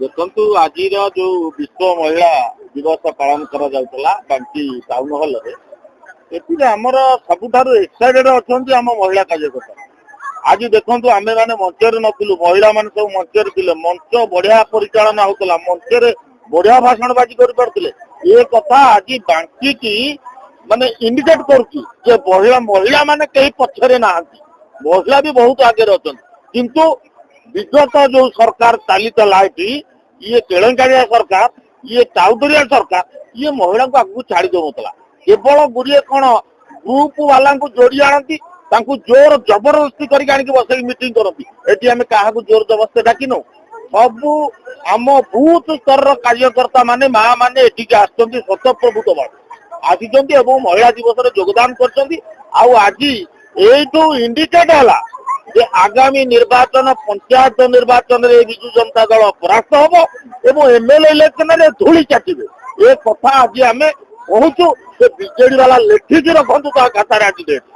ଦେଖନ୍ତୁ ଆଜିର ଯୋଉ ବିଶ୍ୱ ମହିଳା ଦିବସ ପାଳନ କରାଯାଉଥିଲା ବାଙ୍କି ଟାଉନ ହଲରେ ଏଥିରେ ଆମର ସବୁଠାରୁ ଏକ୍ସାଇଟେଡ୍ ଅଛନ୍ତି ଆମ ମହିଳା କାର୍ଯ୍ୟକର୍ତ୍ତା। ଆଜି ଦେଖନ୍ତୁ ଆମେ ମାନେ ମଞ୍ଚରେ ନଥିଲୁ, ମହିଳା ମାନେ ସବୁ ମଞ୍ଚରେ ଥିଲେ, ମଞ୍ଚ ବଢିଆ ପରିଚାଳନା ହଉଥିଲା, ମଞ୍ଚରେ ବଢିଆ ଭାଷଣ ବାଜି କରିପାରୁଥିଲେ। ଏ କଥା ଆଜି ବାଙ୍କିକି ମାନେ ଇଣ୍ଡିକେଟ୍ କରୁଛି ଯେ ମହିଳା ମାନେ କେହି ପଛରେ ନାହାନ୍ତି, ମହିଳା ବି ବହୁତ ଆଗରେ ଅଛନ୍ତି। କିନ୍ତୁ ବିଗତ ଯୋଉ ସରକାର ଚାଲିଥିଲା ଏଠି, ଇଏ କେଳଙ୍କାଳିଆ ସରକାର, ଇଏ ଚାଉଦରିଆ ସରକାର, ଇଏ ମହିଳାଙ୍କୁ ଆଗକୁ ଛାଡି ଦଉନଥିଲା। କେବଳ ଗୁରିଏ କଣ ଗ୍ରୁପ ବାଲାଙ୍କୁ ଯୋଡି ଆଣନ୍ତି, ତାଙ୍କୁ ଜୋର ଜବରଦସ୍ତି କରିକି ଆଣିକି ବସେଇକି ମିଟିଂ କରନ୍ତି। ଏଠି ଆମେ କାହାକୁ ଜୋର ଜବରଦସ୍ତି ଡାକିନୁ, ସବୁ ଆମ ବୁଥ ସ୍ତରର କାର୍ଯ୍ୟକର୍ତ୍ତା ମାନେ ମା ମାନେ ଏଠିକି ଆସିଛନ୍ତି, ସ୍ୱତଃପ୍ରଭୂତ ଭାବେ ଆସିଛନ୍ତି ଏବଂ ମହିଳା ଦିବସରେ ଯୋଗଦାନ କରିଛନ୍ତି। ଆଉ ଆଜି ଏଇଠୁ ଇଣ୍ଡିକେଟ ହେଲା ଯେ ଆଗାମୀ ନିର୍ବାଚନ, ପଞ୍ଚାୟତ ନିର୍ବାଚନରେ ବିଜୁ ଜନତା ଦଳ ପରାସ୍ତ ହବ ଏବଂ ଏମଏଲଏ ଇଲେକ୍ସନରେ ଧୂଳି ଚାଟିବେ। ଏ କଥା ଆଜି ଆମେ କହୁଛୁ ଯେ ବିଜେଡି ବାଲା ଲେଖିକି ରଖନ୍ତୁ ତା ଖାତାରେ ଆଜି ଡେଟ୍।